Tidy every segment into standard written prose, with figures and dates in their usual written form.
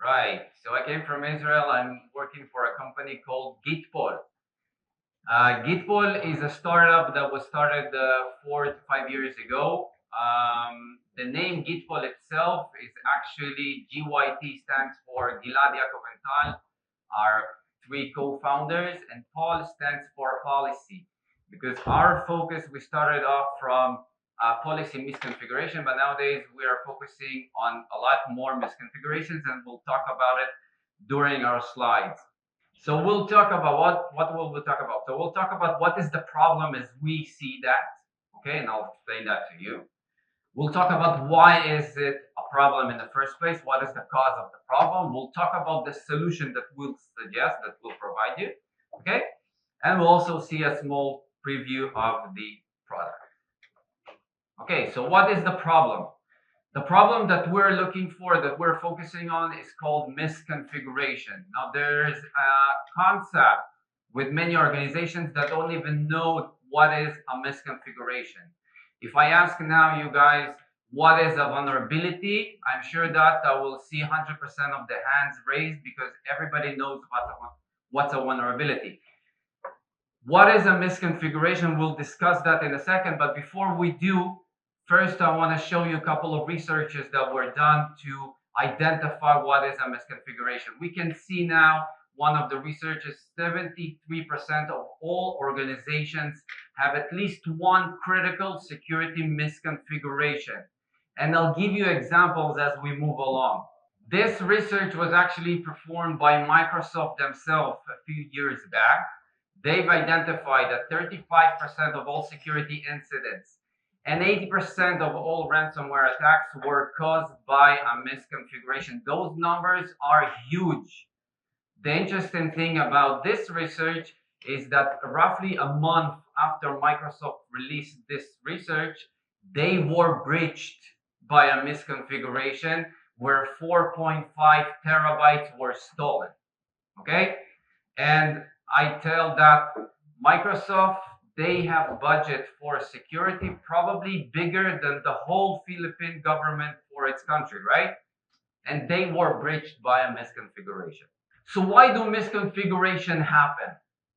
Right. So I came from Israel. I'm working for a company called Gytpol. Gytpol is a startup that was started 4 to 5 years ago. The name Gytpol itself is actually GYT stands for Gilad Yaakov and Tal, our three co-founders, and Paul stands for policy. Because our focus, we started off from policy misconfiguration, but nowadays we are focusing on a lot more misconfigurations, and we'll talk about it during our slides. So we'll talk about what will we talk about? So we'll talk about what is the problem as we see that, okay, and I'll explain that to you. We'll talk about why is it a problem in the first place, what is the cause of the problem. We'll talk about the solution that we'll suggest, that we'll provide you, okay, and we'll also see a small preview of the product. Okay, so what is the problem? The problem that we're looking for, that we're focusing on, is called misconfiguration. Now, there's a concept with many organizations that don't even know what is a misconfiguration. If I ask now you guys, what is a vulnerability? I'm sure that I will see 100% of the hands raised because everybody knows what's a vulnerability. What is a misconfiguration? We'll discuss that in a second, but before we do, first, I want to show you a couple of researches that were done to identify what is a misconfiguration. We can see now one of the researches, 73% of all organizations have at least one critical security misconfiguration. And I'll give you examples as we move along. This research was actually performed by Microsoft themselves a few years back. They've identified that 35% of all security incidents and 80% of all ransomware attacks were caused by a misconfiguration. Those numbers are huge. The interesting thing about this research is that roughly a month after Microsoft released this research, they were breached by a misconfiguration where 4.5 terabytes were stolen. Okay? And I tell that Microsoft, they have budget for security probably bigger than the whole Philippine government for its country, right? And they were breached by a misconfiguration. So why do misconfiguration happen?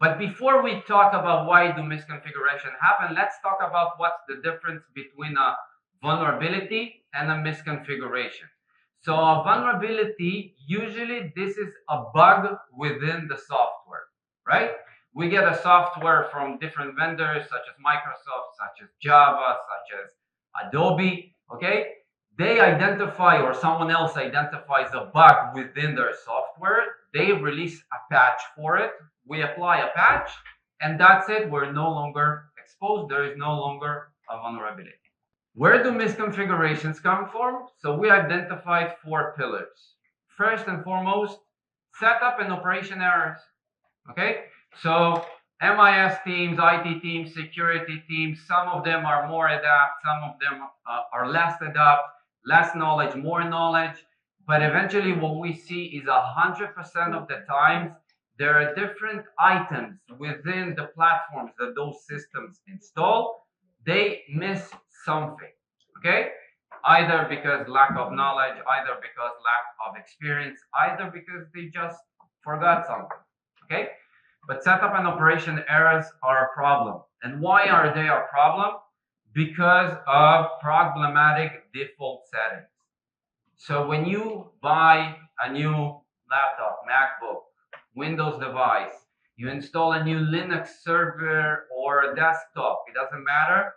But before we talk about why do misconfiguration happen, let's talk about what's the difference between a vulnerability and a misconfiguration. So a vulnerability, usually this is a bug within the software, right? We get a software from different vendors such as Microsoft, such as Java, such as Adobe, okay? They identify, or someone else identifies a bug within their software. They release a patch for it. We apply a patch, and that's it. We're no longer exposed. There is no longer a vulnerability. Where do misconfigurations come from? So we identified 4 pillars. First and foremost, setup and operation errors, okay? So MIS teams, IT teams, security teams, some of them are more adept, some of them are less adept, less knowledge, more knowledge. But eventually what we see is 100% of the times, there are different items within the platforms that those systems install. They miss something, okay? Either because lack of knowledge, either because lack of experience, either because they just forgot something, okay? But setup and operation errors are a problem. And why are they a problem? Because of problematic default settings. So when you buy a new laptop, MacBook, Windows device, you install a new Linux server or a desktop, it doesn't matter.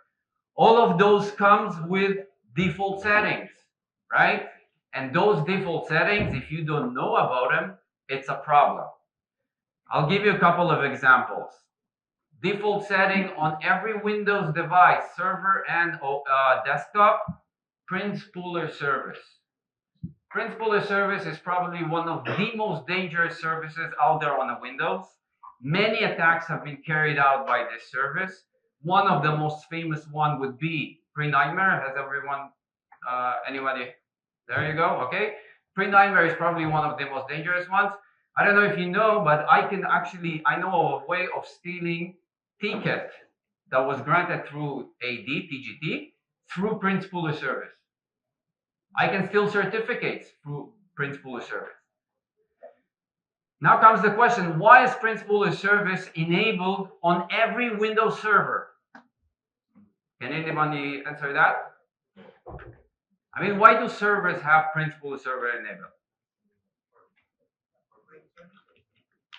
All of those comes with default settings, right? And those default settings, if you don't know about them, it's a problem. I'll give you a couple of examples. Default setting on every Windows device, server and desktop, Prince Pooler service. Prince Pooler service is probably one of the most dangerous services out there on a Windows. Many attacks have been carried out by this service. One of the most famous one would be Pre-Nightmare. Has everyone, anybody? There you go, okay. Pre-Nightmare is probably one of the most dangerous ones. I don't know if you know, but I know of a way of stealing ticket that was granted through TGT, Prince Pooler service. I can steal certificates through Prince Pooler service. Now comes the question, why is principal of service enabled on every Windows server? Can anybody answer that? I mean, why do servers have principal of server enabled?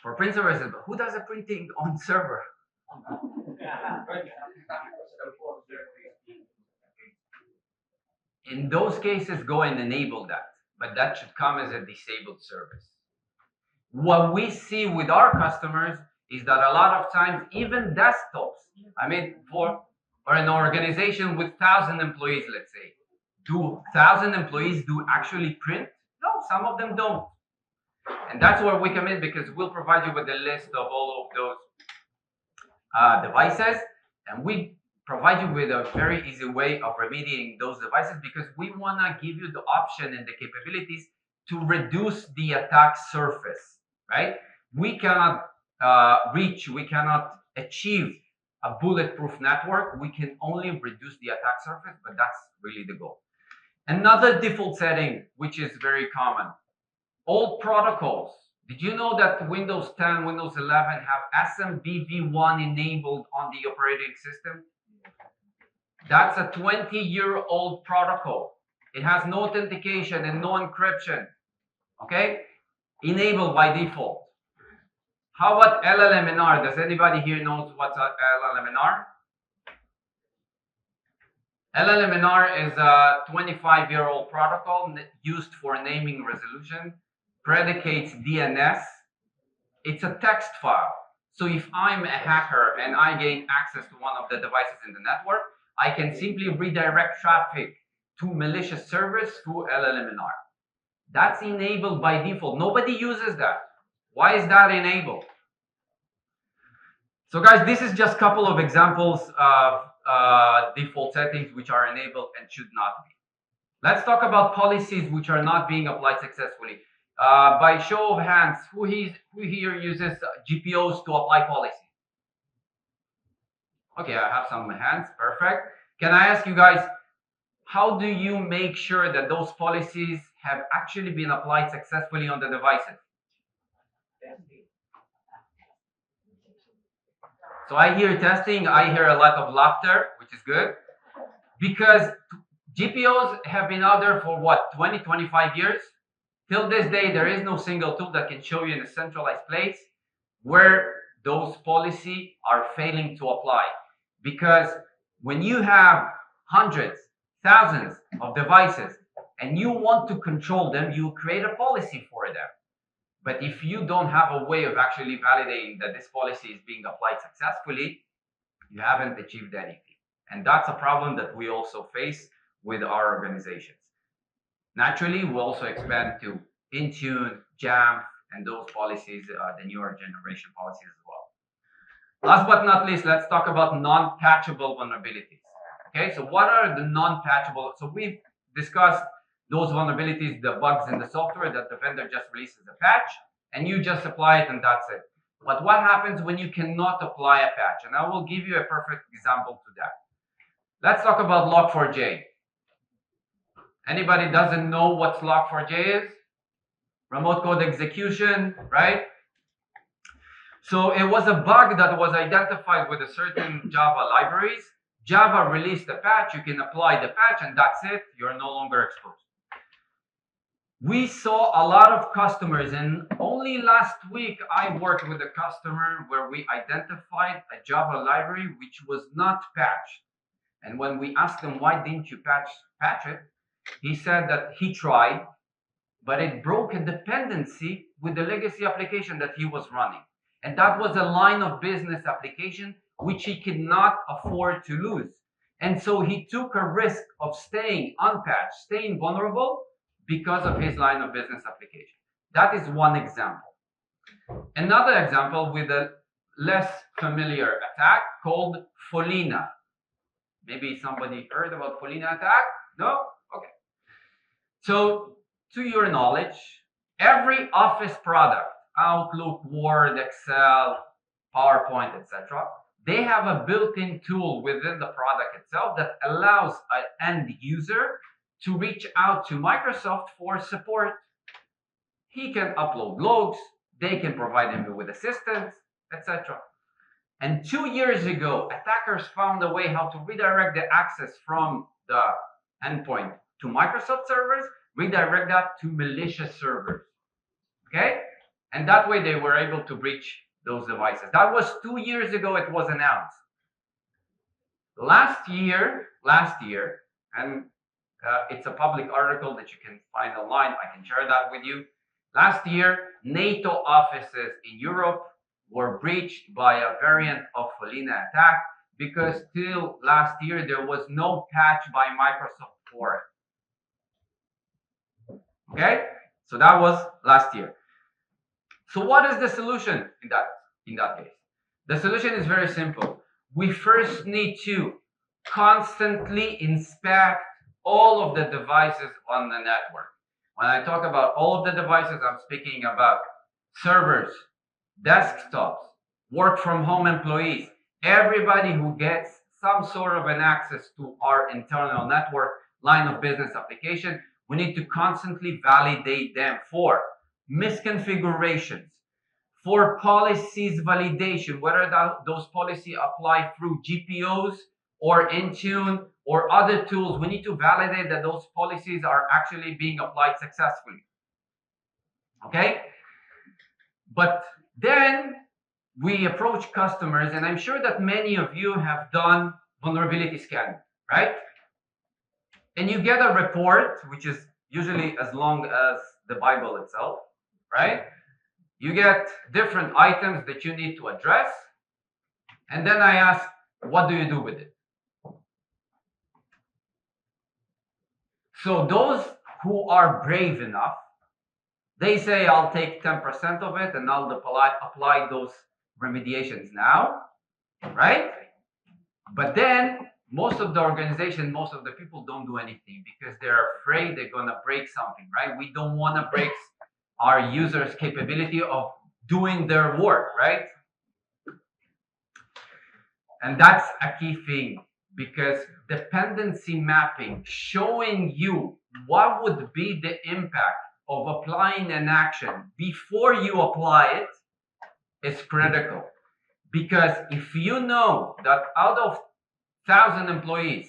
For print services, but who does the printing on server? In those cases, go and enable that, but that should come as a disabled service. What we see with our customers is that a lot of times, even desktops, I mean, for an organization with 1,000 employees, let's say, do 1,000 employees do actually print? No, some of them don't. And that's where we come in, because we'll provide you with a list of all of those devices, and we provide you with a very easy way of remediating those devices, because we want to give you the option and the capabilities to reduce the attack surface, right? We cannot we cannot achieve a bulletproof network. We can only reduce the attack surface, but that's really the goal. Another default setting, which is very common, old protocols. Did you know that Windows 10, Windows 11 have SMBv1 enabled on the operating system? That's a 20-year-old protocol. It has no authentication and no encryption. Okay? Enabled by default. How about LLMNR? Does anybody here knows what's LLMNR? LLMNR is a 25-year-old protocol used for naming resolution, predicates DNS. It's a text file. So if I'm a hacker and I gain access to one of the devices in the network, I can simply redirect traffic to malicious servers through LLMNR. That's enabled by default. Nobody uses that. Why is that enabled? So guys, this is just a couple of examples of default settings which are enabled and should not be. Let's talk about policies which are not being applied successfully. By show of hands, who here uses GPOs to apply policy? Okay, I have some hands, perfect. Can I ask you guys, how do you make sure that those policies have actually been applied successfully on the devices? So I hear testing, I hear a lot of laughter, which is good, because GPOs have been out there for what, 20, 25 years? Till this day, there is no single tool that can show you in a centralized place where those policies are failing to apply. Because when you have hundreds, thousands of devices and you want to control them, you create a policy for them. But if you don't have a way of actually validating that this policy is being applied successfully, you haven't achieved anything. And that's a problem that we also face with our organizations. Naturally, we'll also expand to Intune, Jamf, and those policies, the newer generation policies as well. Last but not least, let's talk about non-patchable vulnerabilities. Okay, so what are the non-patchable? So we've discussed those vulnerabilities, the bugs in the software that the vendor just releases a patch, and you just apply it and that's it. But what happens when you cannot apply a patch? And I will give you a perfect example to that. Let's talk about Log4j. Anybody doesn't know what Log4j is? Remote code execution, right? So it was a bug that was identified with a certain Java libraries. Java released a patch, you can apply the patch and that's it, you're no longer exposed. We saw a lot of customers, and only last week I worked with a customer where we identified a Java library which was not patched. And when we asked him, why didn't you patch it? He said that he tried, but it broke a dependency with the legacy application that he was running. And that was a line of business application which he could not afford to lose. And so he took a risk of staying unpatched, staying vulnerable because of his line of business application. That is one example. Another example with a less familiar attack called Folina. Maybe somebody heard about Folina attack? No? Okay. So, to your knowledge, every Office product, Outlook, Word, Excel, PowerPoint, etc., they have a built-in tool within the product itself that allows an end user to reach out to Microsoft for support. He can upload logs, They can provide them with assistance, etc. And 2 years ago, attackers found a way how to redirect the access from the endpoint to Microsoft servers, redirect that to malicious servers. Okay? And that way they were able to breach those devices. That was 2 years ago it was announced. Last year, and it's a public article that you can find online. I can share that with you. Last year, NATO offices in Europe were breached by a variant of Folina attack because till last year there was no patch by Microsoft for it. Okay, so that was last year. So what is the solution in that case? The solution is very simple. We first need to constantly inspect all of the devices on the network. When I talk about all of the devices, I'm speaking about servers, desktops, work from home employees, everybody who gets some sort of an access to our internal network, line of business application. We need to constantly validate them for misconfigurations, for policies validation, whether those policies apply through GPOs or Intune or other tools. We need to validate that those policies are actually being applied successfully. Okay? But then we approach customers, and I'm sure that many of you have done vulnerability scanning, right? And you get a report, which is usually as long as the Bible itself, right? You get different items that you need to address. And then I ask, what do you do with it? So those who are brave enough, they say, I'll take 10% of it and I'll apply those remediations now, right? But then most of the organization, most of the people don't do anything because they're afraid they're going to break something, right? We don't want to break our users' capability of doing their work, right? And that's a key thing, because dependency mapping, showing you what would be the impact of applying an action before you apply it, is critical. Because if you know that out of 1,000 employees,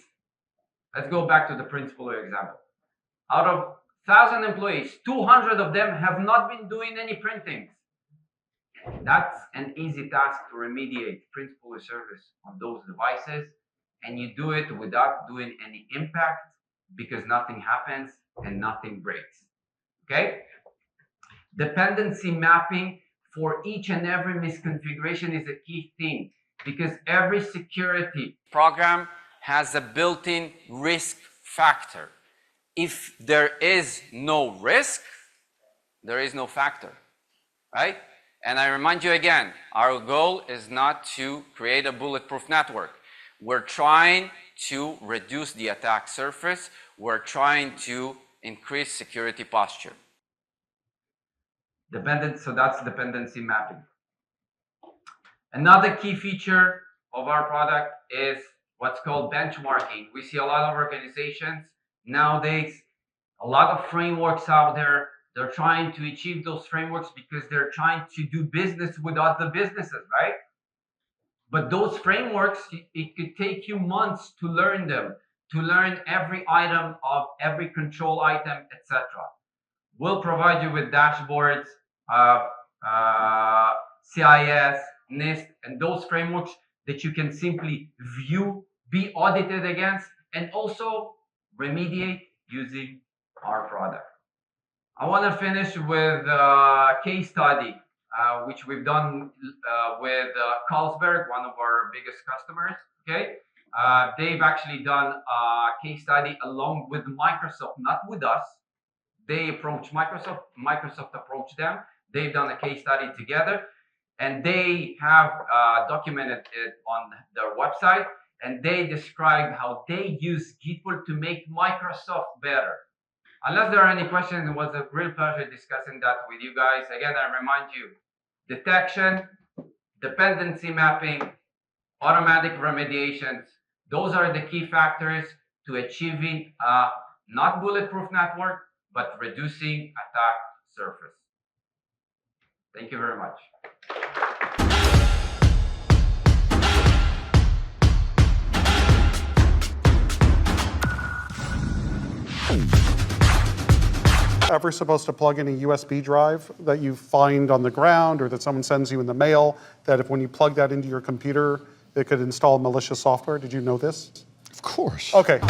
let's go back to the principal example. Out of 1,000 employees, 200 of them have not been doing any printings. That's an easy task to remediate principal service on those devices, and you do it without doing any impact because nothing happens and nothing breaks. Okay? Dependency mapping for each and every misconfiguration is a key thing, because every security program has a built-in risk factor. If there is no risk, there is no factor, right? And I remind you again, our goal is not to create a bulletproof network. We're trying to reduce the attack surface. We're trying to increase security posture. So that's dependency mapping. Another key feature of our product is what's called benchmarking. We see a lot of organizations nowadays, a lot of frameworks out there. They're trying to achieve those frameworks because they're trying to do business with other businesses, right? But those frameworks, it could take you months to learn them, to learn every item of every control item, etc. We'll provide you with dashboards of CIS, NIST, and those frameworks that you can simply view, be audited against, and also remediate using our product. I want to finish with a case study, which we've done with Carlsberg, one of our biggest customers. Okay, they've actually done a case study along with Microsoft, not with us. They approached Microsoft, Microsoft approached them. They've done a case study together, and they have documented it on their website, and they describe how they use Gytpol to make Microsoft better. Unless there are any questions, it was a real pleasure discussing that with you guys. Again, I remind you, detection, dependency mapping, automatic remediations, those are the key factors to achieving a not bulletproof network, but reducing attack surface. Thank you very much. Ever supposed to plug in a USB drive that you find on the ground or that someone sends you in the mail, that if when you plug that into your computer, it could install malicious software? Did you know this? Of course. Okay.